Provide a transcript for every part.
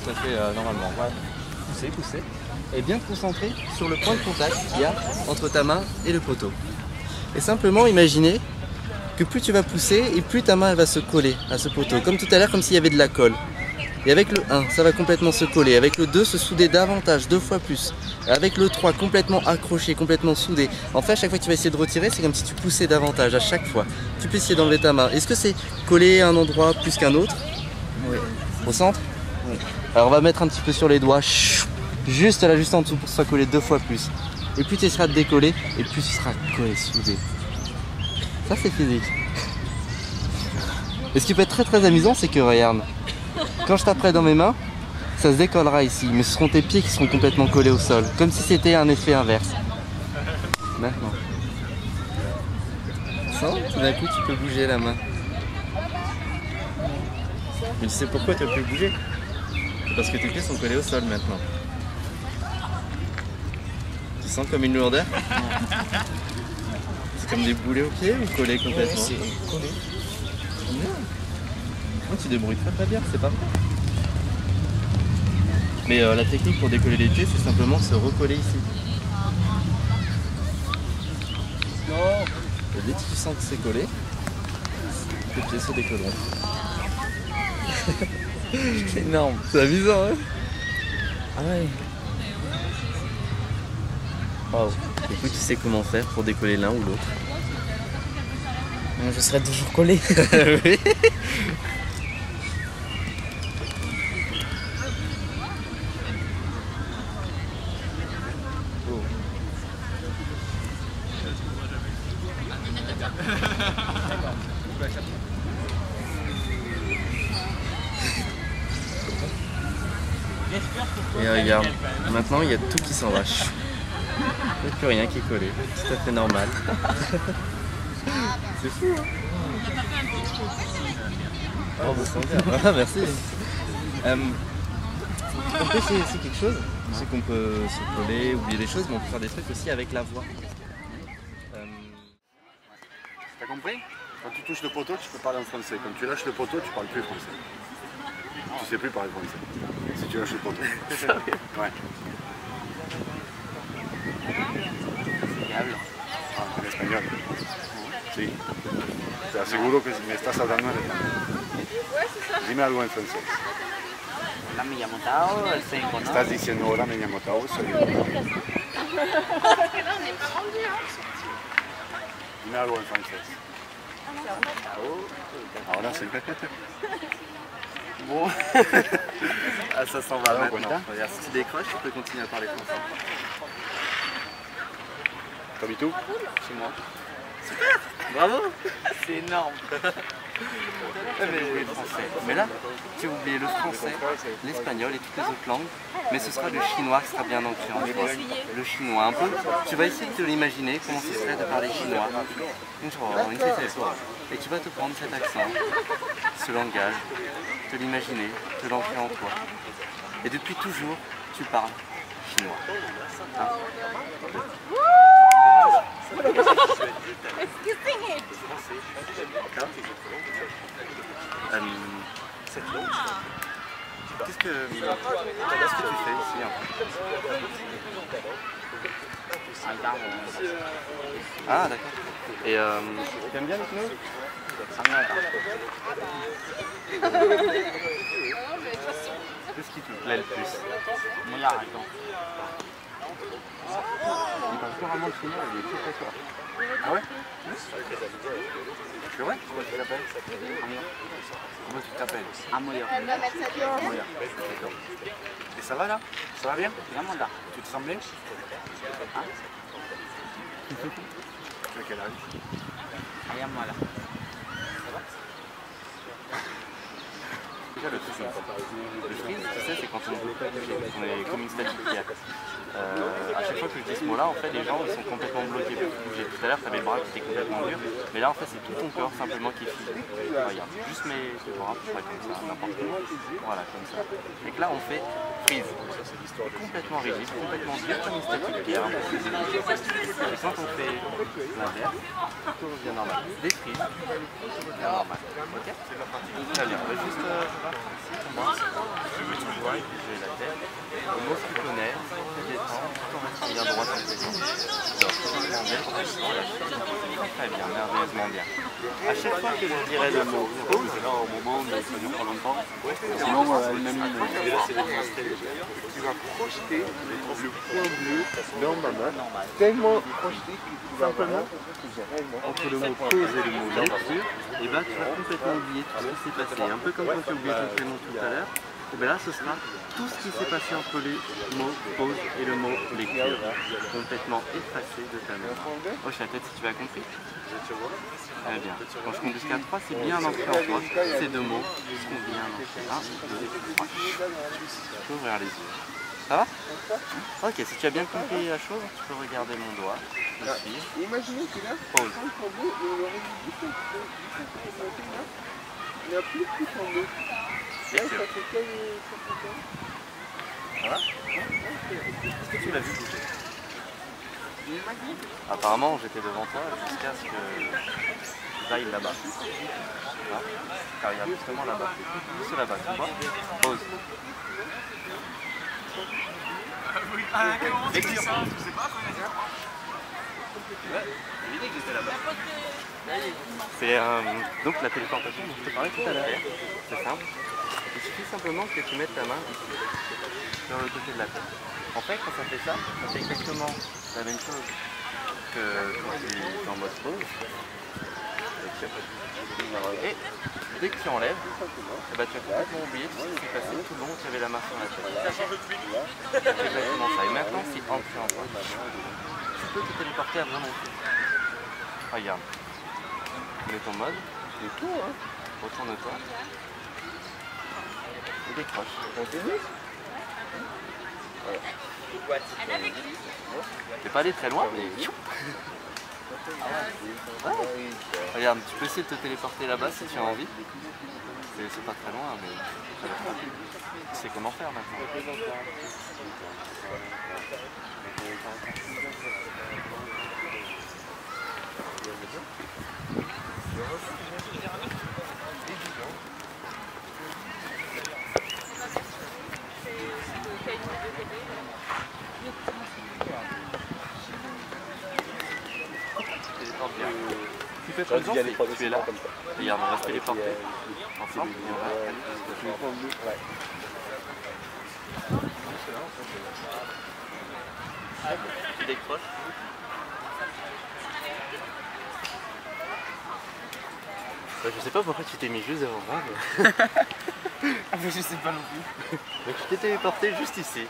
Ça fait normalement. Ouais. Pousser, pousser. Et bien te concentrer sur le point de contact qu'il y a entre ta main et le poteau. Et simplement imaginer que plus tu vas pousser et plus ta main elle va se coller à ce poteau. Comme tout à l'heure, comme s'il y avait de la colle. Et avec le 1, ça va complètement se coller. Avec le 2, se souder davantage, 2 fois plus. Avec le 3, complètement accroché, complètement soudé. En fait, à chaque fois que tu vas essayer de retirer, c'est comme si tu poussais davantage à chaque fois. Tu peux essayer d'enlever ta main. Est-ce que c'est collé à un endroit plus qu'un autre? Oui. Au centre? Oui. Alors on va mettre un petit peu sur les doigts. Juste là, juste en dessous pour que ce soit collé 2 fois plus. Et plus tu essaieras de décoller, et plus tu seras collé, soudé. Ça c'est physique. Et ce qui peut être très amusant, c'est que regarde, quand je taperai dans mes mains, ça se décollera ici, mais ce seront tes pieds qui seront complètement collés au sol, comme si c'était un effet inverse. Maintenant. Sens, tout d'un coup tu peux bouger la main. Mais tu sais pourquoi tu ne peux plus bouger? C'est parce que tes pieds sont collés au sol maintenant. Tu sens comme une lourdeur? C'est comme des boulets aux pieds ou collés complètement? C'est collé. Oh, tu débrouilles très bien, c'est pas mal. Mais la technique pour décoller les pieds, c'est simplement se recoller ici. Et dès que tu sens que c'est collé, tes pieds se décolleront. C'est énorme. C'est amusant, hein? Ah ouais. Wow. Du coup, tu sais comment faire pour décoller l'un ou l'autre? Je serais toujours collé. Oui. Et regarde, maintenant il y a tout qui s'en va. Il n'y a plus rien qui est collé, tout à fait normal. C'est fou, hein? Oh, bah, c'est bien. Ah, merci. On peut essayer aussi quelque chose, c'est qu'on peut se coller, oublier des choses, mais on peut faire des trucs aussi avec la voix. T'as compris? Quand tu touches le poteau, tu peux parler en français. Quand tu lâches le poteau, tu parles plus français. Tu sais plus parler français. Si tu lâches le poteau. Ouais. Ah, en espagnol. Sí. Te aseguro que me estás hablando en español. Dime algo en francés. Hola, me llamo Tao, el 5, ¿no? Estás diciendo hola, me llamo Tao, soy Dime algo en francés. Ahora sí. Bon, ah, ça s'en va maintenant. Regarde, si tu décroches, tu peux continuer à parler français. T'habites où? Chez moi. Super! Bravo! C'est énorme. Mais là, tu as oublié le français, l'espagnol et toutes les autres langues, mais ce sera le chinois qui sera bien ancré en toi. Le chinois, un peu. Tu vas essayer de te l'imaginer, comment ce serait de parler chinois. Et tu vas te prendre cet accent, ce langage, te l'imaginer, te l'ancrer en toi. Et depuis toujours, tu parles chinois. Hein? Qu'est-ce que tu fais ici en fait? Ah d'accord. Et tu aimes bien les pneus? Qu'est-ce qui te plaît le plus? Il parle couramment le chinois, il est très très fort. Ah ouais? C'est vrai? Comment tu t'appelles? Comment tu t'appelles? Amoyo. Moya. D'accord. Et ça va là? Ça va bien? Tu te sens bien? Hein? Tu as quel âge? Déjà le freeze, tu sais, c'est quand on est comme une statique hier. À chaque fois que je dis ce mot-là, en fait, les gens ils sont complètement bloqués. Tout à l'heure, tu avais le bras qui était complètement dur, mais là, en fait, c'est tout ton corps simplement qui est figé. Regarde, juste mes bras, je ferai comme ça, n'importe où. Voilà, comme ça. Et que là, on fait freeze. Complètement rigide, complètement dur, comme une statique hier. Et quand on fait l'inverse, tout revient normal. Des freeze, normal. Ok? Très bien. On va juste... poings et bouger la tête. Le mot que tu connais, tu détends, tout en restant bien droit sur le côté. Très bien, merveilleusement bien. À chaque fois que je dirais le mot pause, Là, au moment où ça dure pas longtemps, sinon, elle-même, tu vas projeter le point bleu dans ma main, tellement projeté que simplement entre le mot pause et le mot lecture, et ben tu vas complètement oublier tout ce qui s'est passé. Un peu comme quand tu as oublié ton prénom tout à l'heure, et bien là ce sera tout ce qui s'est passé entre les mots pause et le mot lecture, complètement effacé de ta mémoire. Hoche la tête si tu as compris. Très bien. Quand je compte jusqu'à 3, c'est bien ancré en toi. Ces deux mots sont bien ancrés. 1, 2, 3. Tu peux ouvrir les yeux. Ça va? Ok, si tu as bien compris la chose, tu peux regarder mon doigt, me suivre. Imaginez que là, Pause. quand le bleu, il aurait dit il n'y a plus de point bleu. Là, ça fait quel Ça va? Est-ce que tu l'as vu bouger? Apparemment, j'étais devant toi jusqu'à ce que tu ailles là-bas. Là. Car regarde justement là-bas. Juste là-bas, tu vois? Pause. C'est donc la téléportation dont je te parlais tout à l'heure. C'est simple. Il suffit simplement que tu mettes ta main ici, sur le côté de la tête. En fait, quand ça fait ça fait exactement la même chose que quand tu es en mode pause. Et dès que tu enlèves, eh ben, tu as complètement oublié tout ce qui s'est passé tout le long où tu avais la main sur la tête. Ça change de pluie. C'est exactement ça. Et maintenant, c'est ancré en toi. Tu peux te téléporter à vraiment tout. Regarde. Mets ton mode. Et tout, hein. Retourne-toi. Et décroche. T'es pas allé très loin, mais... Ah. Regarde, tu peux essayer de te téléporter là-bas si tu as envie. C'est pas très loin, mais tu sais comment faire maintenant. Tu peux être exemple, tu es là. Regarde, on va se téléporter ensemble. Tu décroches. Je sais pas pourquoi tu t'es mis juste devant moi. Mais je sais pas non plus. Donc je t'ai téléporté juste ici.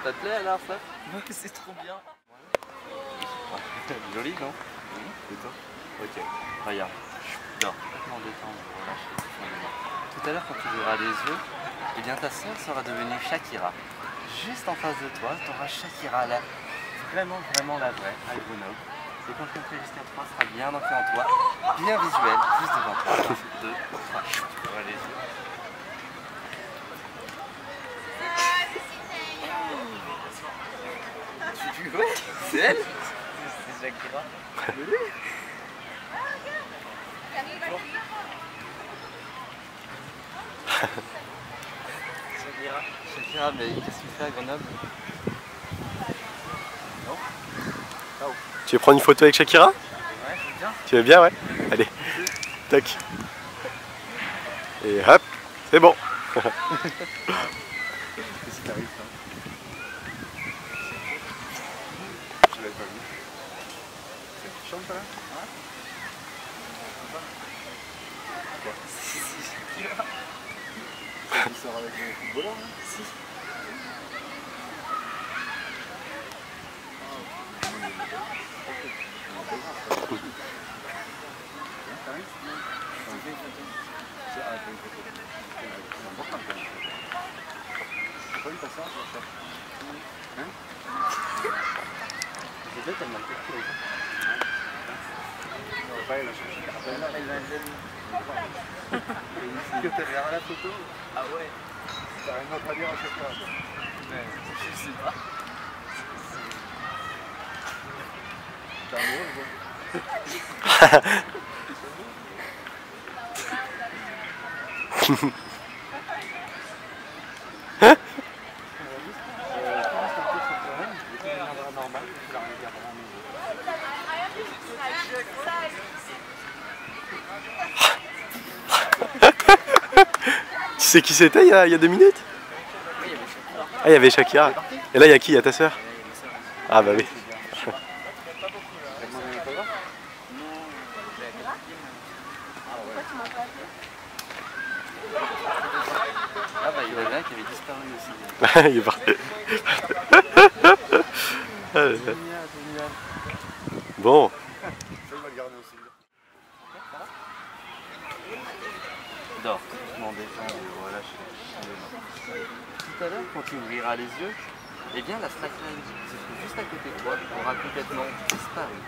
Ça te plaît alors ça? Ouais, c'est trop bien. Joli, non? Oui. C'est toi? Ok. Regarde. Dors. Complètement détendu. Relâche. Tout à l'heure, quand tu ouvriras les yeux, eh bien ta sœur sera devenue Shakira. Juste en face de toi, tu auras Shakira là. Vraiment, vraiment la vraie, à Grenoble. Et quand tu feras jusqu'à 3, sera bien ancré en toi, bien visuel, juste devant toi. 1, 2, 3. Ouvre les yeux. Tu vois? C'est elle? C'est Shakira. Shakira, mais qu'est-ce que tu fais à Grenoble? Non? Oh. Tu veux prendre une photo avec Shakira? Ouais, je veux bien. Tu veux bien, ouais? Allez, tac. Et hop, c'est bon. Qu'est-ce qui t'arrive ça? Je l'avais pas vu. Tu chantes là? Quoi? Tu sors avec le footballeur là? Si. Que t'as regardé la photo? Ah ouais. T'as rien d'autre à dire à chaque fois? Mais je sais pas. T'as un mot, sais qui c'était il y a 2 minutes? Ah, il y avait Shakira. Et là, il y a qui? Il y a ta soeur? Ah bah oui. Ah bah il y en avait un qui avait disparu aussi. Il est parti. Bon. Dors, doucement descends, voilà. Tout à l'heure, quand tu ouvriras les yeux, eh bien la slackline qui se trouve juste à côté de toi aura complètement disparu,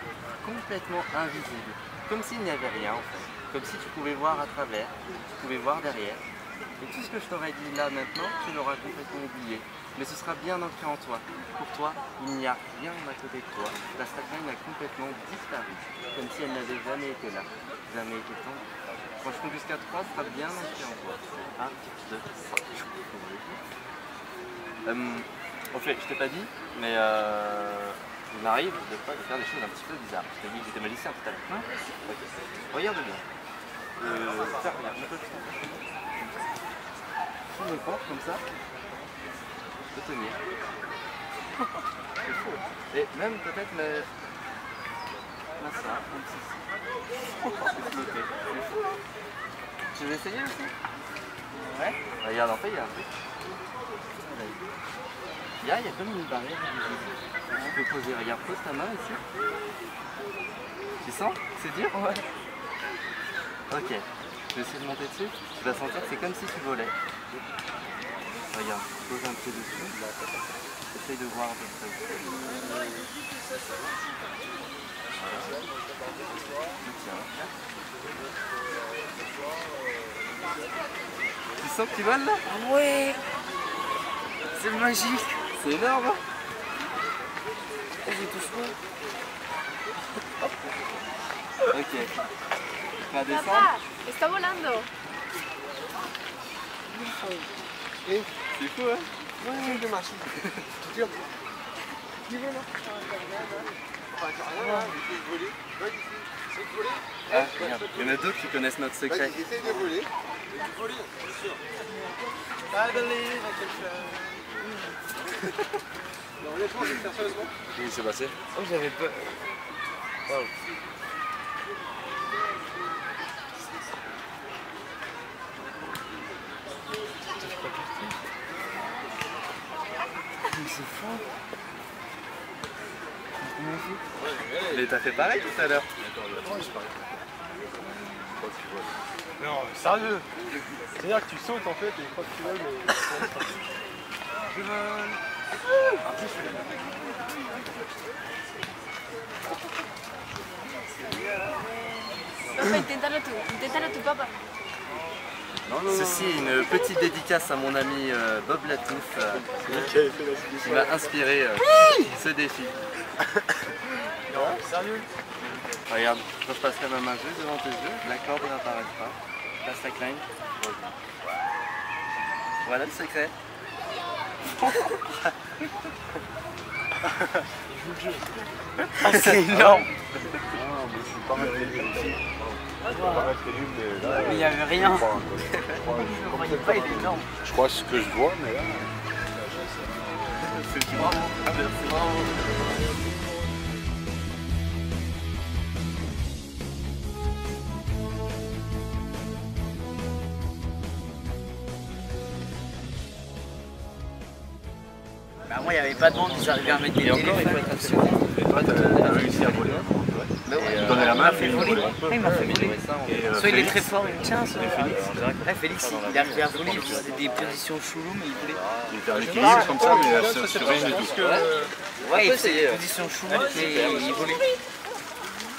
complètement invisible, comme s'il n'y avait rien en fait, comme si tu pouvais voir à travers, tu pouvais voir derrière. Et tout ce que je t'aurais dit là maintenant, tu l'auras complètement oublié. Mais ce sera bien ancré en toi. Pour toi, il n'y a rien à côté de toi. La slackline a complètement disparu, comme si elle n'avait jamais été là, jamais été tendue. Quand je compte jusqu'à 3, ce sera bien ancré en toi. 1, 2, 3. En fait, je t'ai pas dit, mais il m'arrive des fois de faire des choses un petit peu bizarres. Je t'ai dit que j'étais magicien tout à l'heure. Ok. Regarde bien. Faire rien. Je me porte comme ça. Je peux tenir. C'est fou. Et même peut-être me... ça, comme ceci. Je peux flotter. C'est fou. Tu veux essayer aussi? Ouais. Regarde, en fait, il y a un truc. Il y a comme une barrière. Tu peux poser, regarde, pose ta main ici. Tu sens? C'est dur? Ouais. Ok. Je vais essayer de monter dessus. Tu vas sentir que c'est comme si tu volais. Regarde, pose un peu dessus. Essaye de voir à peu près. Voilà. Tiens. Tu sens que tu voles là? Ouais. C'est magique. C'est énorme hein. Oh, j'ai tout chaud. Ok. Tu vas descendre. Papá, está volando. C'est fou hein? Ouais, de marcher. Tu tires. Ah, regarde. Il y en a d'autres qui connaissent notre secret. Essaye de voler. Voler, bien sûr. Non, honnêtement, je vais le faire sérieusement. Qu'est-ce qui s'est passé? Oh, j'avais peur. Wow. C'est fou. Mais t'as fait pareil tout à l'heure. Non, sérieux. C'est-à-dire que tu sautes en fait et une fois que tu voles, je vole. Papá, inténtalo tu papá. Ceci est une petite dédicace à mon ami Bob Latouf qui m'a inspiré ce défi. Non, sérieux. Regarde, quand je passerai ma main juste devant tes yeux, la corde n'apparaîtra. La slackline. Voilà le secret. Ah, c'est énorme. Mais il n'y avait rien. Je ne croyais pas, il est énorme. Je crois ce que je vois, mais là. C'est bravo. Merci, bravo. Bah, moi, il n'y avait pas de monde, ils arrivaient à mettre des Et encore, il faut être assez bon. Et toi, t'as réussi à voler. Tu donnais la main, Il m'a fait voler. Il m'a fait voler. Soit il est très fort, il me tient, soit... Félix, il est arrivé à voler, il faisait des positions chelou, mais il voulait. Il était en équilibre comme ça, mais sur rien du tout. Ouais, il faisait des positions chelou, mais il volait.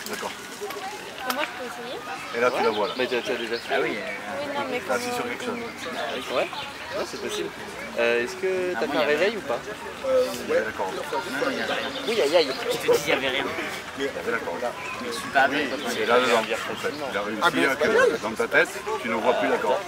D'accord. Moi, je peux essayer? Et là, tu la vois là. Mais tu as déjà fait. Ah oui. Oui, non, mais comment... Assis sur quelque chose. Ouais, ouais c'est possible. Est-ce que t'as fait un réveil ou pas? Ouais, d'accord. Non, il y avait rien. Oui, aïe aïe. Je te dis, il n'y avait rien. Il y avait la corde. Mais je suis pas bien. C'est là dedans, en fait. Il a réussi à que dans ta tête, tu ne vois plus la corde.